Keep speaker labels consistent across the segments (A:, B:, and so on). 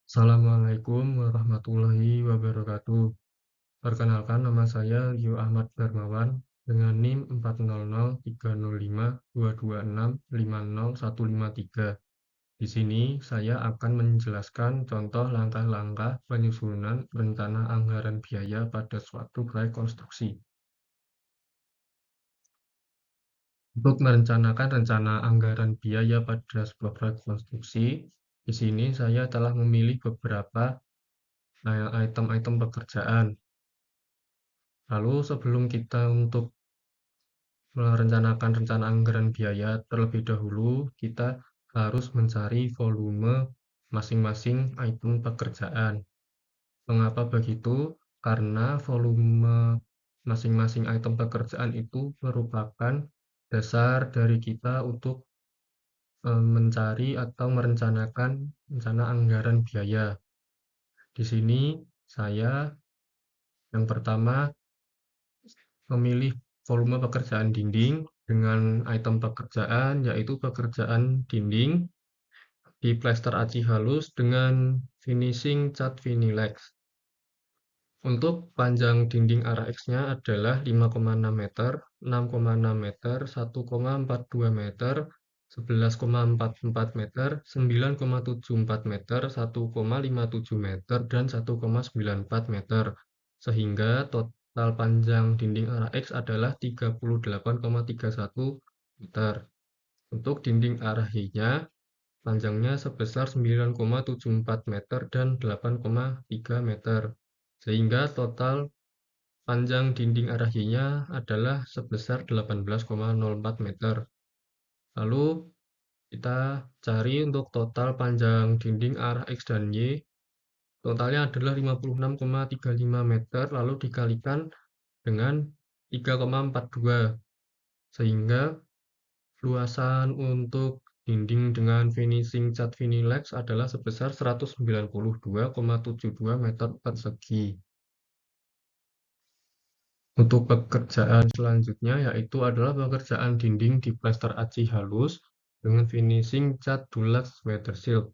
A: Assalamualaikum warahmatullahi wabarakatuh. Perkenalkan nama saya Rio Ahmad Darmawan dengan NIM 4003052265013. Di sini saya akan menjelaskan contoh langkah-langkah penyusunan rencana anggaran biaya pada suatu proyek konstruksi. Untuk merencanakan rencana anggaran biaya pada sebuah proyek konstruksi, di sini saya telah memilih beberapa item-item pekerjaan. Lalu sebelum kita untuk merencanakan rencana anggaran biaya terlebih dahulu, kita harus mencari volume masing-masing item pekerjaan. Mengapa begitu? Karena volume masing-masing item pekerjaan itu merupakan dasar dari kita untuk mencari atau merencanakan rencana anggaran biaya. Di sini saya yang pertama memilih volume pekerjaan dinding dengan item pekerjaan, yaitu pekerjaan dinding di plester aci halus dengan finishing cat Vinilex. Untuk panjang dinding arah X-nya adalah 5,6 meter, 6,6 meter, 1,42 meter, 11,44 meter, 9,74 meter, 1,57 meter, dan 1,94 meter. Sehingga total panjang dinding arah X adalah 38,31 meter. Untuk dinding arah Y-nya, panjangnya sebesar 9,74 meter dan 8,3 meter. Sehingga total panjang dinding arah Y-nya adalah sebesar 18,04 meter. Lalu kita cari untuk total panjang dinding arah X dan Y. Totalnya adalah 56,35 meter, lalu dikalikan dengan 3,42. Sehingga luasan untuk dinding dengan finishing cat Vinilex adalah sebesar 192,72 meter persegi. Untuk pekerjaan selanjutnya yaitu adalah pekerjaan dinding di plester aci halus dengan finishing cat Dulux Weatherseal.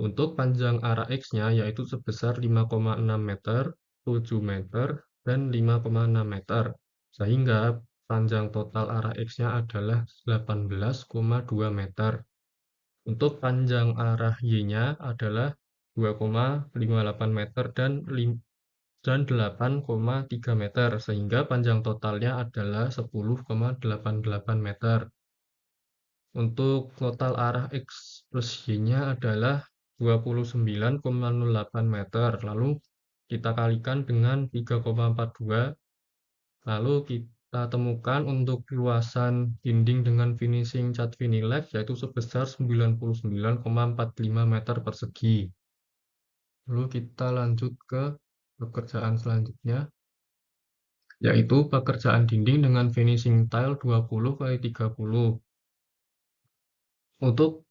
A: Untuk panjang arah X-nya yaitu sebesar 5,6 meter, 7 meter, dan 5,6 meter. Sehingga panjang total arah X-nya adalah 18,2 meter. Untuk panjang arah Y-nya adalah 2,58 meter dan 8,3 meter, sehingga panjang totalnya adalah 10,88 meter. Untuk total arah X plus Y-nya adalah 29,08 meter, lalu kita kalikan dengan 3,42, lalu kita temukan untuk luasan dinding dengan finishing cat Vinilex yaitu sebesar 99,45 meter persegi. Lalu kita lanjut ke pekerjaan selanjutnya, yaitu pekerjaan dinding dengan finishing tile 20x30. Untuk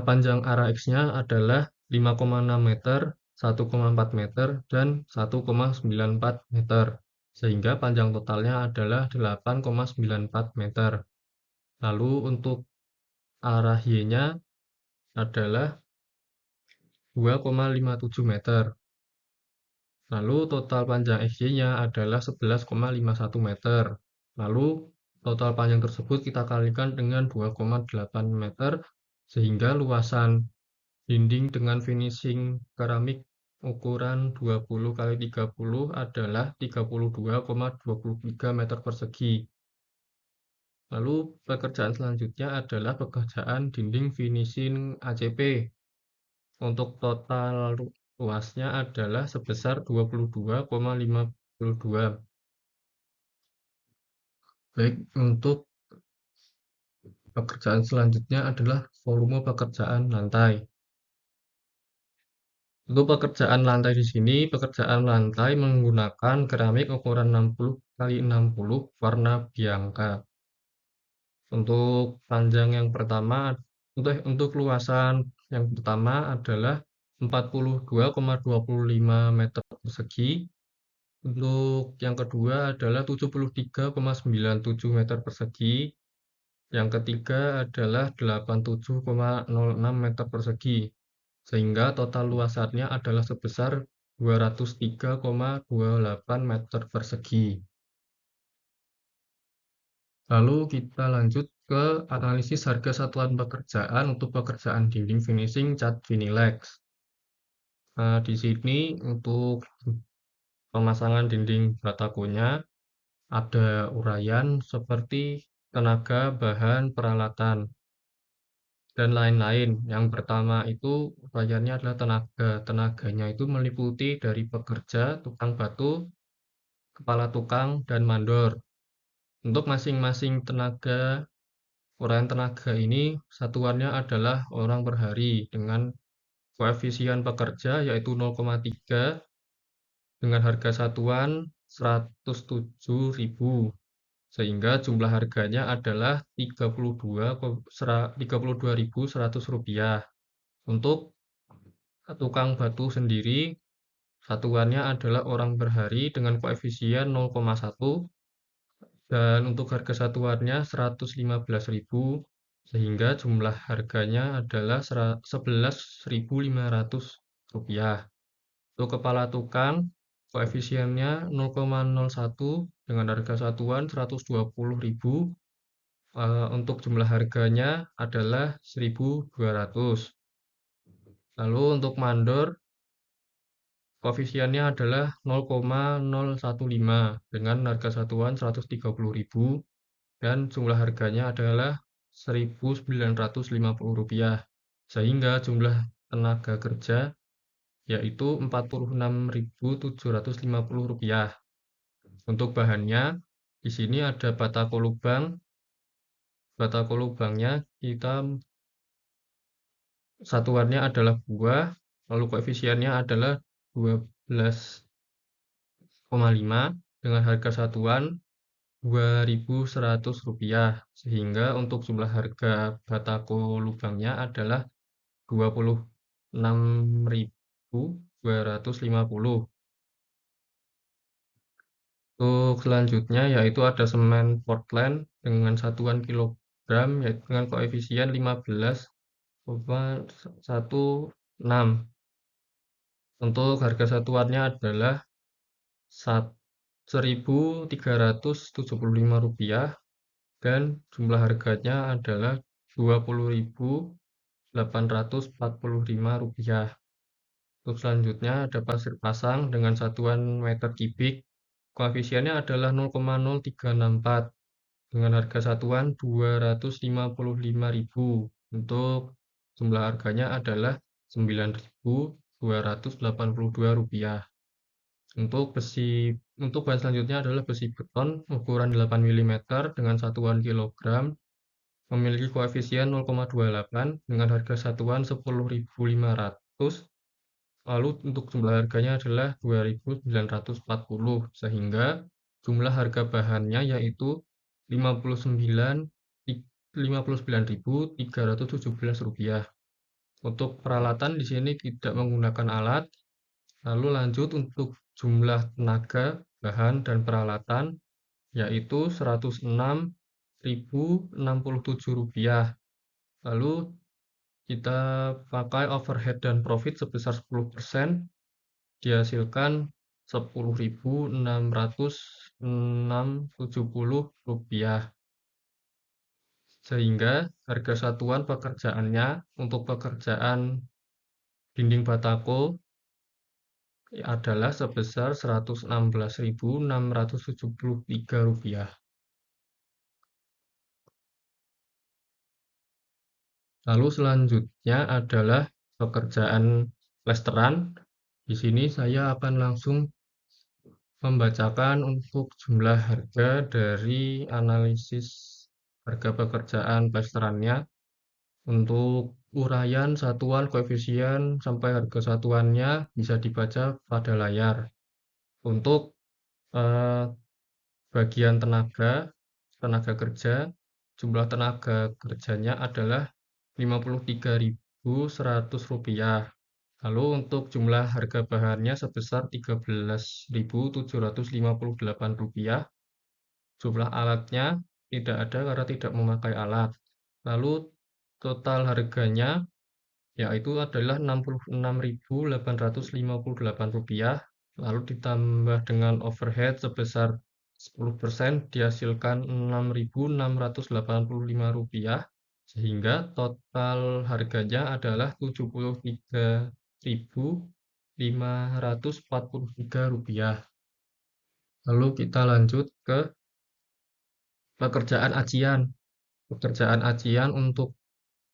A: panjang arah X-nya adalah 5,6 meter, 1,4 meter, dan 1,94 meter. Sehingga panjang totalnya adalah 8,94 meter. Lalu untuk arah Y-nya adalah 2,57 meter. Lalu total panjang XY-nya adalah 11,51 meter. Lalu total panjang tersebut kita kalikan dengan 2,8 meter, sehingga luasan dinding dengan finishing keramik ukuran 20x30 adalah 32,23 meter persegi. Lalu pekerjaan selanjutnya adalah pekerjaan dinding finishing ACP. Untuk total luasnya adalah sebesar 22,52. Baik, untuk pekerjaan selanjutnya adalah volume pekerjaan lantai. Untuk pekerjaan lantai di sini, pekerjaan lantai menggunakan keramik ukuran 60x60 warna bianca. Untuk panjang yang pertama, untuk luasan yang pertama adalah 42,25 meter persegi. Untuk yang kedua adalah 73,97 meter persegi. Yang ketiga adalah 87,06 meter persegi. sehingga total luasannya adalah sebesar 203,28 meter persegi. Lalu kita lanjut ke analisis harga satuan pekerjaan untuk pekerjaan dinding finishing cat Vinilex. Nah, di sini untuk pemasangan dinding batakonya ada uraian seperti tenaga, bahan, peralatan, dan lain-lain. Yang pertama itu uraiannya adalah tenaga. Tenaganya itu meliputi dari pekerja, tukang batu, kepala tukang, dan mandor. Untuk masing-masing tenaga, uraian tenaga ini satuannya adalah orang per hari dengan koefisien pekerja yaitu 0,3 dengan harga satuan 107.000 sehingga jumlah harganya adalah Rp32.100. Untuk tukang batu sendiri satuannya adalah orang per hari dengan koefisien 0,1 dan untuk harga satuannya 115.000 sehingga jumlah harganya adalah Rp11.500. Untuk kepala tukang, koefisiennya 0,01 dengan harga satuan 120.000. Untuk jumlah harganya adalah 1.200. Lalu untuk mandor, koefisiennya adalah 0,015 dengan harga satuan 130.000 dan jumlah harganya adalah Rp1.950. Sehingga jumlah tenaga kerja yaitu Rp46.750. Untuk bahannya, di sini ada batako lubang. Batako lubangnya kita satuannya adalah buah, lalu koefisiennya adalah 12,5 dengan harga satuan Rp2.100, sehingga untuk jumlah harga batako lubangnya adalah Rp26.250. Untuk selanjutnya yaitu ada semen Portland dengan satuan kilogram yaitu dengan koefisien 15,16. Untuk harga satuannya adalah Rp1.375 dan jumlah harganya adalah Rp20.845. Untuk selanjutnya ada pasir pasang dengan satuan meter kubik. Koefisiennya adalah 0,0364 dengan harga satuan Rp255.000. Untuk jumlah harganya adalah Rp9.282. Untuk bahan selanjutnya adalah besi beton ukuran 8 mm dengan satuan kilogram memiliki koefisien 0,28 dengan harga satuan Rp10.500. Lalu untuk jumlah harganya adalah Rp2.940 sehingga jumlah harga bahannya yaitu Rp59.317. Untuk peralatan di sini tidak menggunakan alat. Lalu lanjut untuk jumlah tenaga, bahan, dan peralatan yaitu Rp106.067. Lalu kita pakai overhead dan profit sebesar 10%, dihasilkan Rp10.606.70. Sehingga harga satuan pekerjaannya untuk pekerjaan dinding batako adalah sebesar Rp116.673. Lalu selanjutnya adalah pekerjaan plesteran. Di sini saya akan langsung membacakan untuk jumlah harga dari analisis harga pekerjaan plesterannya. Untuk uraian, satuan, koefisien, sampai harga satuannya bisa dibaca pada layar. Untuk bagian tenaga kerja, jumlah tenaga kerjanya adalah Rp53.100. Lalu untuk jumlah harga bahannya sebesar Rp13.758. Jumlah alatnya tidak ada karena tidak memakai alat. Lalu total harganya yaitu adalah Rp66.858, lalu ditambah dengan overhead sebesar 10% dihasilkan Rp6.685, sehingga total harganya adalah Rp73.543. Lalu kita lanjut ke pekerjaan acian. Pekerjaan acian untuk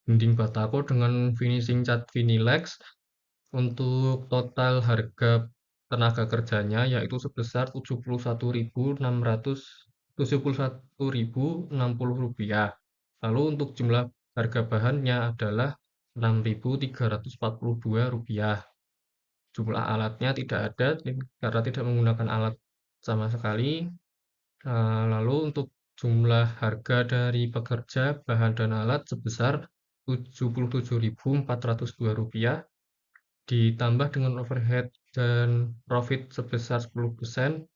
A: dinding batako dengan finishing cat Vinilex untuk total harga tenaga kerjanya yaitu sebesar Rp71.060. Lalu untuk jumlah harga bahannya adalah Rp6.342. Jumlah alatnya tidak ada karena tidak menggunakan alat sama sekali. Lalu untuk jumlah harga dari pekerja, bahan, dan alat sebesar Rp77.402, ditambah dengan overhead dan profit sebesar 10%,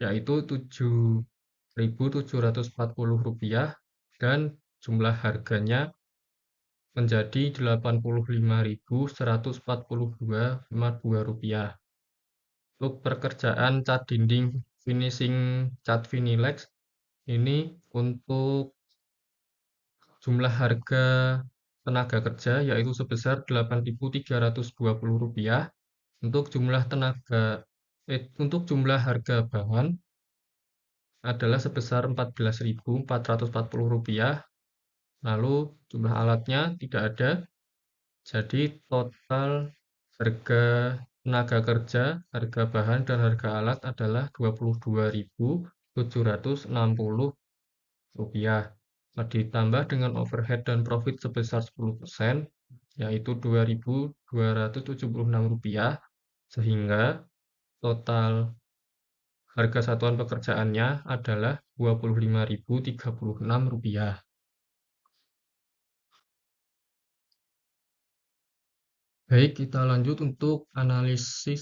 A: yaitu Rp7.740, dan jumlah harganya menjadi Rp85.142,52. Untuk pekerjaan cat dinding finishing cat Vinilex ini untuk jumlah harga tenaga kerja yaitu sebesar Rp8.320. Untuk jumlah harga bahan adalah sebesar Rp14.440. Lalu jumlah alatnya tidak ada. Jadi total harga tenaga kerja, harga bahan, dan harga alat adalah Rp22.760. Ditambah dengan overhead dan profit sebesar 10%, yaitu Rp2.276, sehingga total harga satuan pekerjaannya adalah Rp25.036. Baik, kita lanjut untuk analisa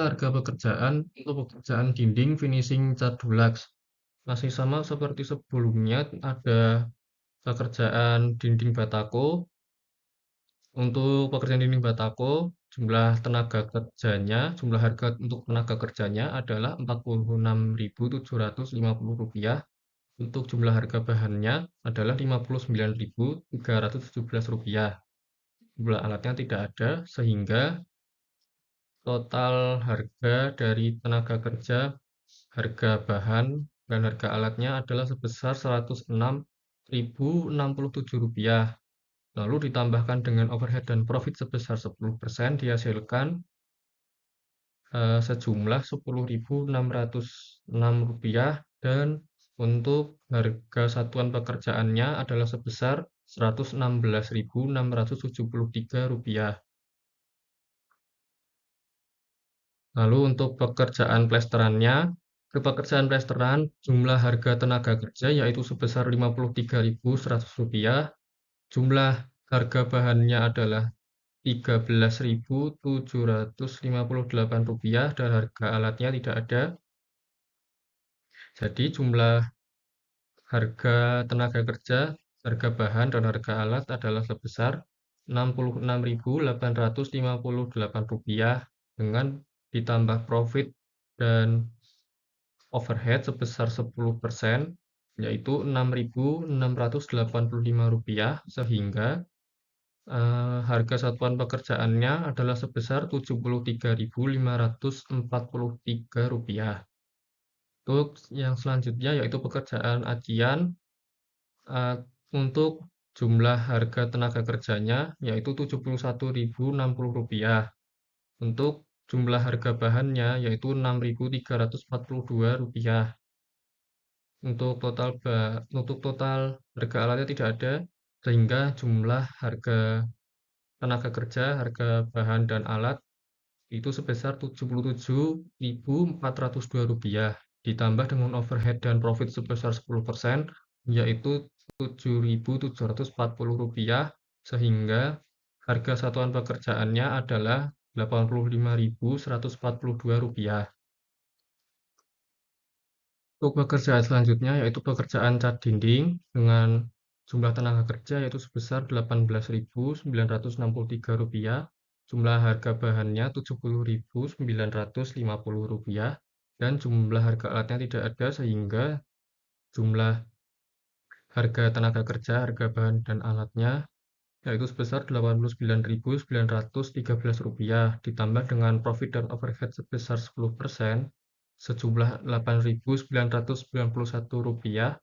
A: harga pekerjaan untuk pekerjaan dinding finishing cat Dulux. Masih sama seperti sebelumnya, ada pekerjaan dinding batako. Untuk pekerjaan dinding batako, jumlah harga untuk tenaga kerjanya adalah Rp46.750. Untuk jumlah harga bahannya adalah Rp59.317. Jumlah alatnya tidak ada, sehingga total harga dari tenaga kerja, harga bahan, dan harga alatnya adalah sebesar Rp106.067. Lalu ditambahkan dengan overhead dan profit sebesar 10%, dihasilkan sejumlah Rp10.606, dan untuk harga satuan pekerjaannya adalah sebesar Rp116.673. Lalu untuk pekerjaan plesterannya, pekerjaan plesteran jumlah harga tenaga kerja yaitu sebesar Rp53.100, jumlah harga bahannya adalah Rp13.758, dan harga alatnya tidak ada. Jadi jumlah harga tenaga kerja, harga bahan, dan harga alat adalah sebesar Rp66.858 dengan ditambah profit dan overhead sebesar 10%, yaitu Rp6.685, sehingga harga satuan pekerjaannya adalah sebesar Rp73.543. Untuk yang selanjutnya yaitu pekerjaan acian, untuk jumlah harga tenaga kerjanya yaitu Rp71.060. Untuk jumlah harga bahannya yaitu Rp6.342. Untuk total harga alatnya tidak ada, sehingga jumlah harga tenaga kerja, harga bahan, dan alat itu sebesar Rp77.402, ditambah dengan overhead dan profit sebesar 10%, yaitu Rp7.740, sehingga harga satuan pekerjaannya adalah Rp85.142. Untuk pekerjaan selanjutnya yaitu pekerjaan cat dinding dengan Jumlah tenaga kerja yaitu sebesar Rp18.963, jumlah harga bahannya Rp70.950, dan jumlah harga alatnya tidak ada sehingga jumlah harga tenaga kerja, harga bahan dan alatnya yaitu sebesar Rp89.913 ditambah dengan profit dan overhead sebesar 10% sejumlah Rp8.991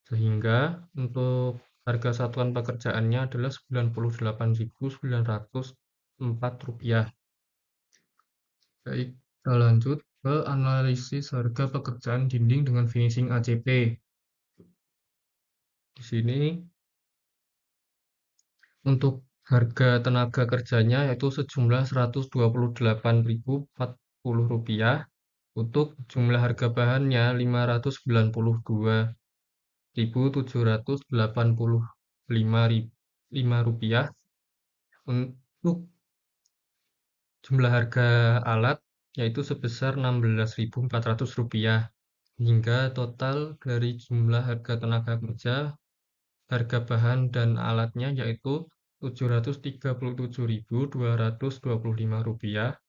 A: sehingga untuk harga satuan pekerjaannya adalah Rp98.904. Baik, kita lanjut ke analisis harga pekerjaan dinding dengan finishing ACP. Di sini untuk harga tenaga kerjanya yaitu sejumlah Rp128.040, untuk jumlah harga bahannya Rp592.785, untuk jumlah harga alat yaitu sebesar Rp16.400, hingga total dari jumlah harga tenaga kerja, harga bahan dan alatnya yaitu Rp737.225,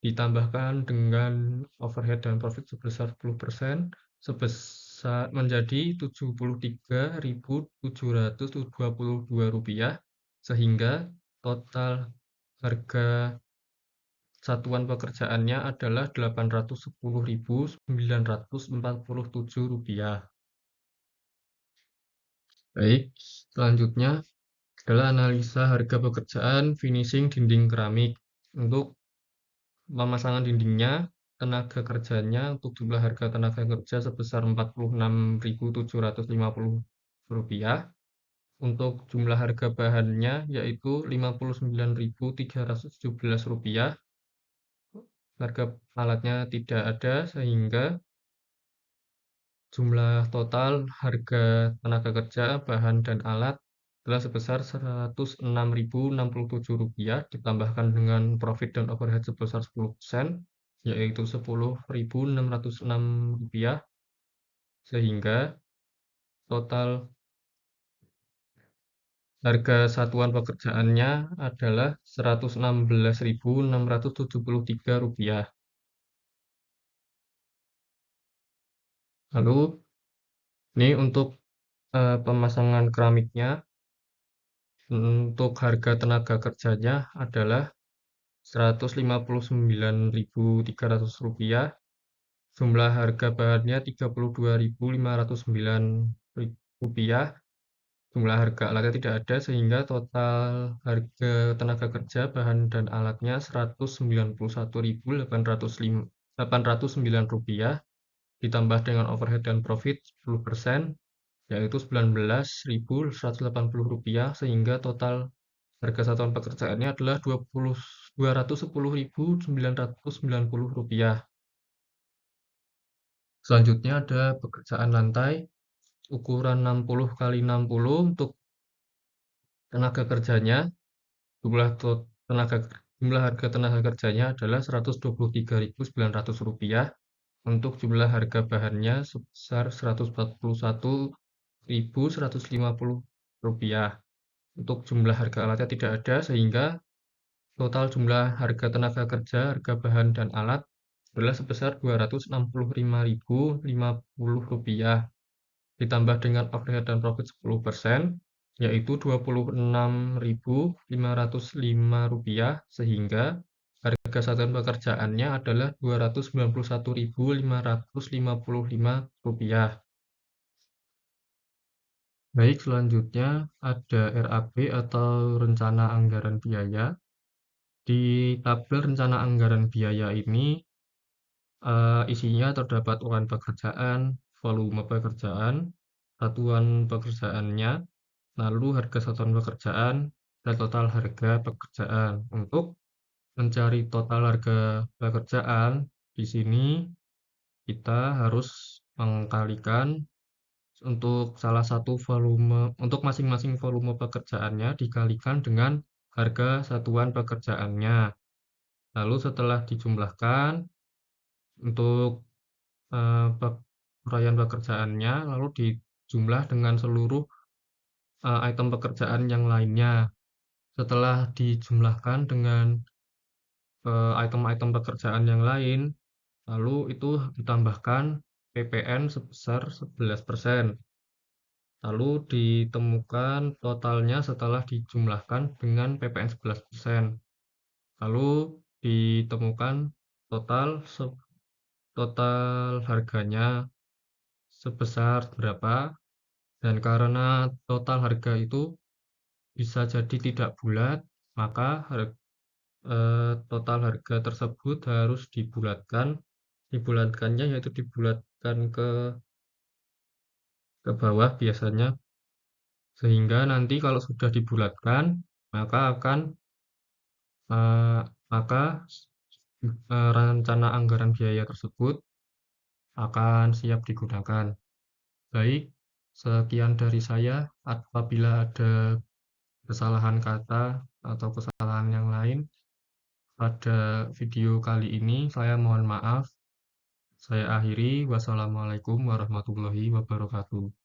A: ditambahkan dengan overhead dan profit sebesar 10%, sebesar menjadi Rp703.722, sehingga total harga satuan pekerjaannya adalah Rp810.947. Baik, selanjutnya adalah analisa harga pekerjaan finishing dinding keramik. Untuk pemasangan dindingnya, tenaga kerjanya untuk jumlah harga tenaga kerja sebesar Rp46.750. Untuk jumlah harga bahannya yaitu Rp59.317. Harga alatnya tidak ada sehingga jumlah total harga tenaga kerja, bahan, dan alat adalah sebesar Rp106.067, ditambahkan dengan profit dan overhead sebesar 10%, yaitu Rp10.606, sehingga total harga satuan pekerjaannya adalah Rp116.673. Lalu, ini untuk pemasangan keramiknya. Untuk harga tenaga kerjanya adalah Rp159.300, jumlah harga bahannya Rp32.509, jumlah harga alatnya tidak ada sehingga total harga tenaga kerja, bahan, dan alatnya Rp191.809, ditambah dengan overhead dan profit 10%, yaitu Rp19.180, sehingga total harga satuan pekerjaannya adalah Rp210.990. Selanjutnya ada pekerjaan lantai ukuran 60 kali 60. Untuk tenaga kerjanya, jumlah harga tenaga kerjanya adalah Rp123.900. Untuk jumlah harga bahannya sebesar Rp141.150. Untuk jumlah harga alatnya tidak ada sehingga total jumlah harga tenaga kerja, harga bahan, dan alat adalah sebesar Rp265.050, ditambah dengan overhead dan profit 10%, yaitu Rp26.505, sehingga harga satuan pekerjaannya adalah Rp291.555. Baik, selanjutnya ada RAB atau Rencana Anggaran Biaya. Di tabel Rencana Anggaran Biaya ini isinya terdapat uraian pekerjaan, volume pekerjaan, satuan pekerjaannya, lalu harga satuan pekerjaan, dan total harga pekerjaan. Untuk mencari total harga pekerjaan, di sini kita harus mengkalikan untuk salah satu volume, untuk masing-masing volume pekerjaannya dikalikan dengan harga satuan pekerjaannya. Lalu setelah dijumlahkan untuk uraian pekerjaannya, lalu dijumlah dengan seluruh item pekerjaan yang lainnya. Setelah dijumlahkan dengan item-item pekerjaan yang lain, lalu itu ditambahkan PPN sebesar 11%. Lalu ditemukan totalnya setelah dijumlahkan dengan PPN 11%. Lalu ditemukan total total harganya sebesar berapa, dan karena total harga itu bisa jadi tidak bulat, maka total harga tersebut harus dibulatkan. Dibulatkannya yaitu dibulatkan ke bawah biasanya, sehingga nanti kalau sudah dibulatkan, maka akan eh, maka rencana anggaran biaya tersebut akan siap digunakan. Baik, sekian dari saya. Apabila ada kesalahan kata atau kesalahan yang lain pada video kali ini, saya mohon maaf. Saya akhiri. Wassalamualaikum warahmatullahi wabarakatuh.